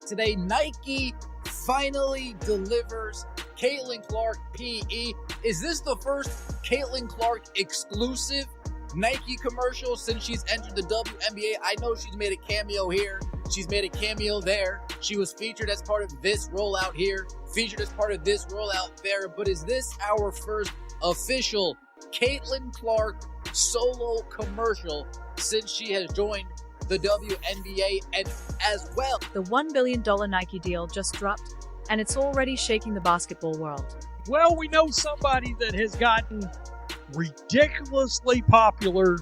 Today, Nike finally delivers Caitlin Clark PE. Is this the first Caitlin Clark exclusive Nike commercial since she's entered the WNBA? I know she's made a cameo here. She's made a cameo there. She was featured as part of this rollout here, featured as part of this rollout there. But is this our first official Caitlin Clark solo commercial since she has joined the WNBA? And as well, the $1 billion Nike deal just dropped, and it's already shaking the basketball world. Well, we know somebody that has gotten ridiculously popular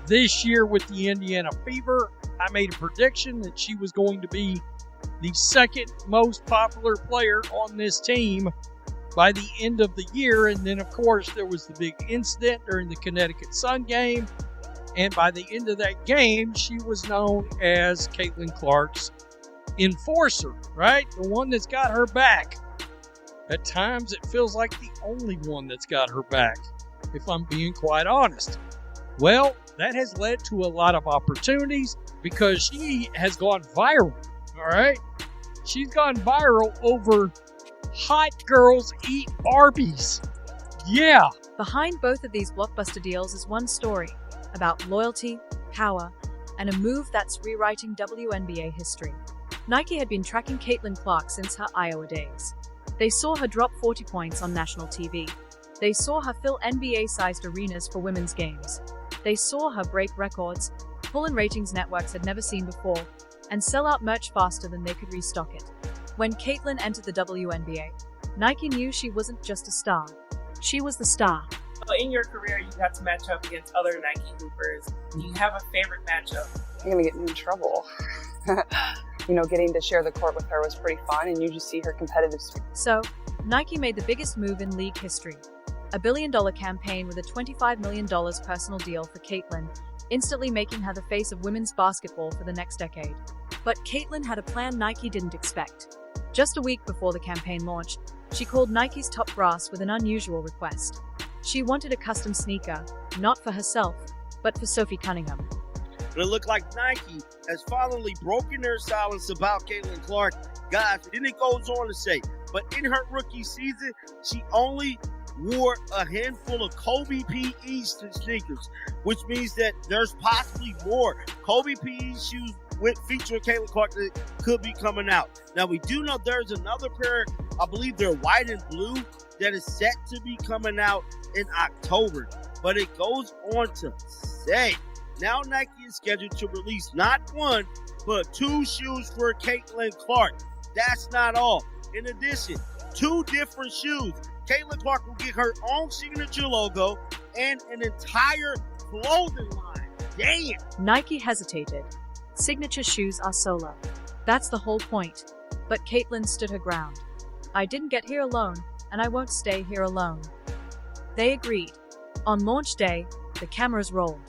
this year with the Indiana Fever. I made a prediction that she was going to be the second most popular player on this team by the end of the year. And then, of course, there was the big incident during the Connecticut Sun game. And by the end of that game, she was known as Caitlin Clark's enforcer, right? The one that's got her back. At times, it feels like the only one that's got her back, if I'm being quite honest. Well, that has led to a lot of opportunities because she has gone viral, all right? She's gone viral over hot girls eat Arby's. Yeah. Behind both of these blockbuster deals is one story about loyalty, power, and a move that's rewriting WNBA history. Nike had been tracking Caitlin Clark since her Iowa days. They saw her drop 40 points on national TV. They saw her fill NBA-sized arenas for women's games. They saw her break records, pull in ratings networks had never seen before, and sell out merch faster than they could restock it. When Caitlin entered the WNBA, Nike knew she wasn't just a star. She was the star. In your career, you got to match up against other Nike hoopers. Do you have a favorite matchup? I'm going to get in trouble. Getting to share the court with her was pretty fun, and you just see her competitive spirit. So, Nike made the biggest move in league history. A $1 billion campaign with a $25 million personal deal for Caitlin, instantly making her the face of women's basketball for the next decade. But Caitlin had a plan Nike didn't expect. Just a week before the campaign launched, she called Nike's top brass with an unusual request. She wanted a custom sneaker, not for herself, but for Sophie Cunningham. But it looked like Nike has finally broken their silence about Caitlin Clark. Guys, then it goes on to say, but in her rookie season, she only wore a handful of Kobe PE sneakers, which means that there's possibly more Kobe PE shoes featuring Caitlin Clark that could be coming out. Now, we do know there's another pair, I believe they're white and blue, that is set to be coming out in October. But it goes on to say, now Nike is scheduled to release not one, but 2 shoes for Caitlin Clark. That's not all. In addition, 2 different shoes. Caitlin Clark will get her own signature logo and an entire clothing line. Damn! Nike hesitated. Signature shoes are solo. That's the whole point. But Caitlin stood her ground. I didn't get here alone, and I won't stay here alone. They agreed. On launch day, the cameras rolled.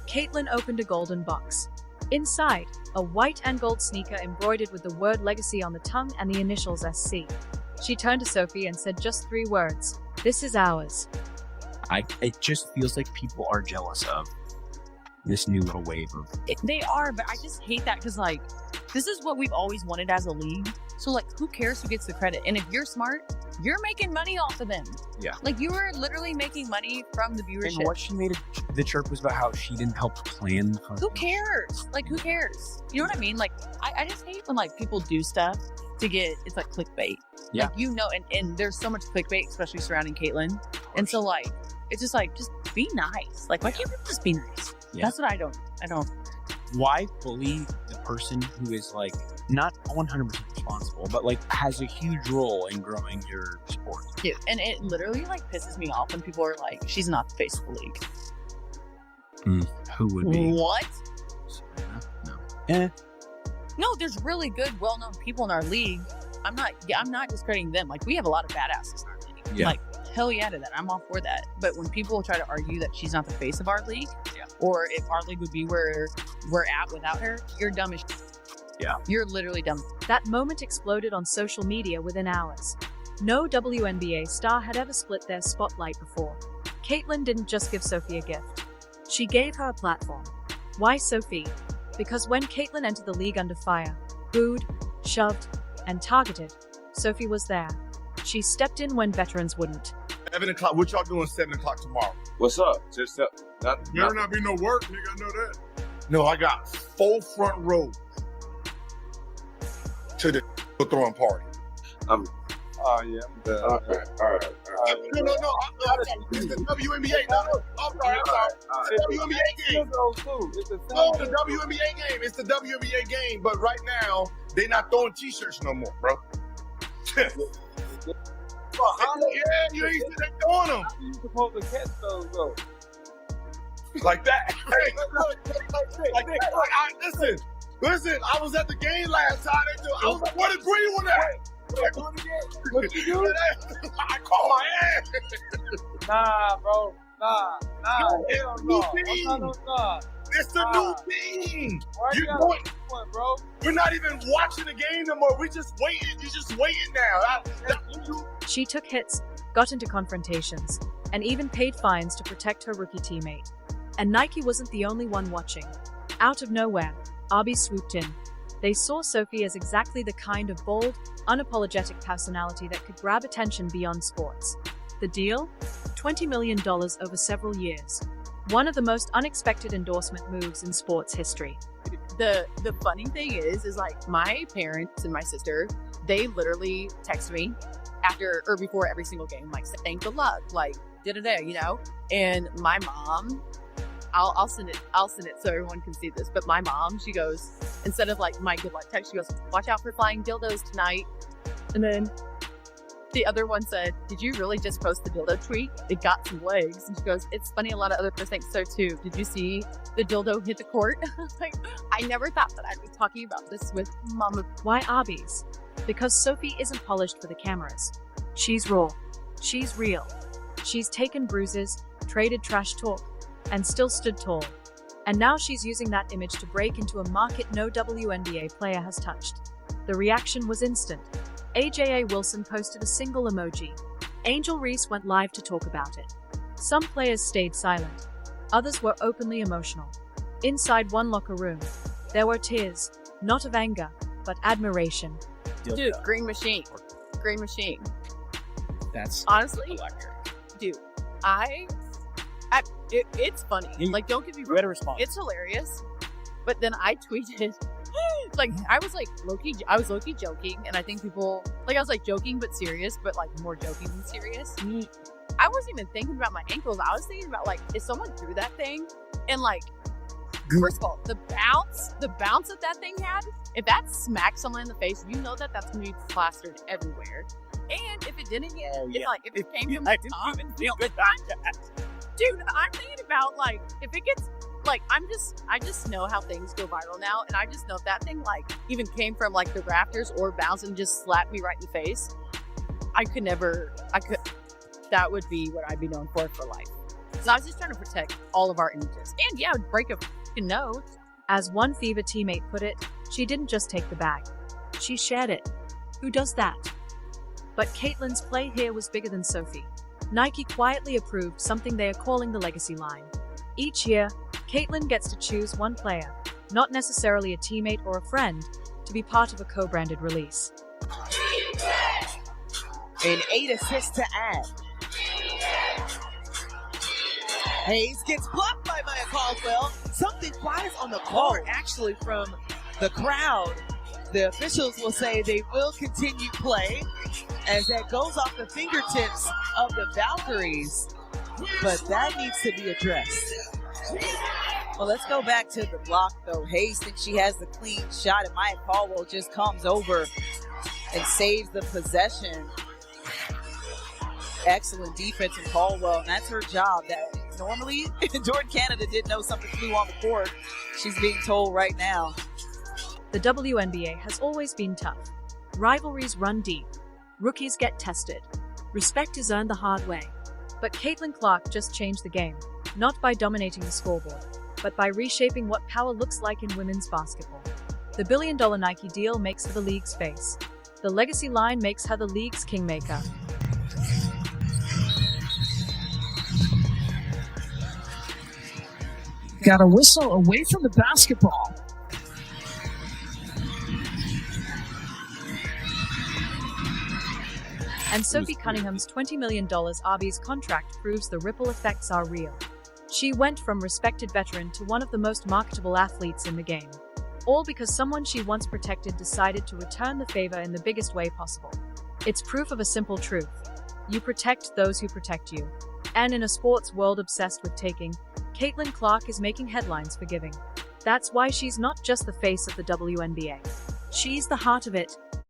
Caitlin opened a golden box. Inside, a white and gold sneaker embroidered with the word legacy on the tongue and the initials SC. She turned to Sophie and said just 3 words. This is ours. It just feels like people are jealous of this new little wave of... They are, but I just hate that because, this is what we've always wanted as a league. So, who cares who gets the credit? And if you're smart, you're making money off of them. Yeah. You were literally making money from the viewership. And what she made the chirp was about how she didn't help plan. Who cares? Who cares? You know what I mean? I just hate when, people do stuff to get, it's clickbait. Yeah. And there's so much clickbait, especially surrounding Caitlin. And so, it's just just be nice. Why can't people just be nice? Yeah. That's what I don't. Why bully the person who is not 100% responsible, but has a huge role in growing your sport? Dude, and it literally pisses me off when people are she's not the face of the league. Who would be? What? No. No, there's really good, well-known people in our league. I'm not discrediting them. We have a lot of badasses in our league. Yeah. Hell yeah to that. I'm all for that. But when people try to argue that she's not the face of our league, or if our league would be where we're at without her, you're dumb as shit. Yeah. You're literally dumb. That moment exploded on social media within hours. No WNBA star had ever split their spotlight before. Caitlin didn't just give Sophie a gift. She gave her a platform. Why Sophie? Because when Caitlin entered the league under fire, booed, shoved, and targeted, Sophie was there. She stepped in when veterans wouldn't. 7 o'clock. What y'all doing 7 o'clock tomorrow? What's up? Just up. Better not be no work, nigga. I know that. No, I got full front row to the throwing party. Oh, yeah. All right. No. It's the WNBA. No. I'm sorry. It's the WNBA game. No, the WNBA game. It's the WNBA game. But right now, they not throwing T-shirts no more, bro. Yeah, you ain't see they throwing them. How you supposed to catch those, though? Like that. Like that. Listen, I was at the game last time. I was like, what did Bree want that? What you do? I call my ass. Nah, bro. Nah. Hell no. It's the new team. Bro. We're not even watching the game no more. We just waiting. You're just waiting now. She took hits, got into confrontations, and even paid fines to protect her rookie teammate. And Nike wasn't the only one watching. Out of nowhere, Arby swooped in. They saw Sophie as exactly the kind of bold, unapologetic personality that could grab attention beyond sports. The deal? $20 million over several years. One of the most unexpected endorsement moves in sports history. The funny thing is like my parents and my sister, they literally text me after or before every single game, like saying good luck, like da-da-da, you know? And my mom, I'll send it so everyone can see this. But my mom, she goes, instead of like my good luck text, she goes, watch out for flying dildos tonight. And then the other one said, did you really just post the dildo tweet? It got some legs. And she goes, it's funny, a lot of other people think so too. Did you see the dildo hit the court? Like, I never thought that I'd be talking about this with Mama. Why Arby's? Because Sophie isn't polished for the cameras. She's raw. She's real. She's taken bruises, traded trash talk, and still stood tall. And now she's using that image to break into a market no WNBA player has touched. The reaction was instant. AJA Wilson posted a single emoji. Angel Reese went live to talk about it. Some players stayed silent. Others were openly emotional. Inside one locker room, there were tears, not of anger, but admiration. Dude, green machine. That's honestly electric. Dude, it's funny. Like, don't get me wrong. Better response. It's hilarious. But then I tweeted, like, I was low-key joking, and I think people, like, I was like joking but serious, but like more joking than serious. I wasn't even thinking about my ankles. I was thinking about, like, if someone threw that thing, and like, first of all, the bounce that thing had, if that smacked someone in the face, you know that's gonna be plastered everywhere. And if it didn't, if it came from the top and dude, I'm thinking about, like, if it gets, like, I just know how things go viral now, and I just know if that thing, like, even came from, like, the rafters or bounced and just slapped me right in the face, that would be what I'd be known for life. So I was just trying to protect all of our images. And yeah, break a f***ing nose. As one Fever teammate put it, she didn't just take the bag. She shared it. Who does that? But Caitlin's play here was bigger than Sophie. Nike quietly approved something they are calling the legacy line. Each year, Caitlin gets to choose one player, not necessarily a teammate or a friend, to be part of a co-branded release. And 8 assists to add. Hayes gets blocked by Maya Caldwell. Something quiet on the court, actually, from the crowd. The officials will say they will continue play as that goes off the fingertips of the Valkyries. But that needs to be addressed. Well, let's go back to the block, though. Hayes thinks she has the clean shot, and Maya Caldwell just comes over and saves the possession. Excellent defense from Caldwell, and that's her job. That normally, Jordan Canada didn't know something flew on the court. She's being told right now. The WNBA has always been tough. Rivalries run deep. Rookies get tested. Respect is earned the hard way. But Caitlin Clark just changed the game, not by dominating the scoreboard, but by reshaping what power looks like in women's basketball. The billion-dollar Nike deal makes her the league's face. The legacy line makes her the league's kingmaker. Got a whistle away from the basketball. And Sophie Cunningham's $20 million Arby's contract proves the ripple effects are real. She went from respected veteran to one of the most marketable athletes in the game. All because someone she once protected decided to return the favor in the biggest way possible. It's proof of a simple truth. You protect those who protect you. And in a sports world obsessed with taking, Caitlin Clark is making headlines for giving. That's why she's not just the face of the WNBA. She's the heart of it,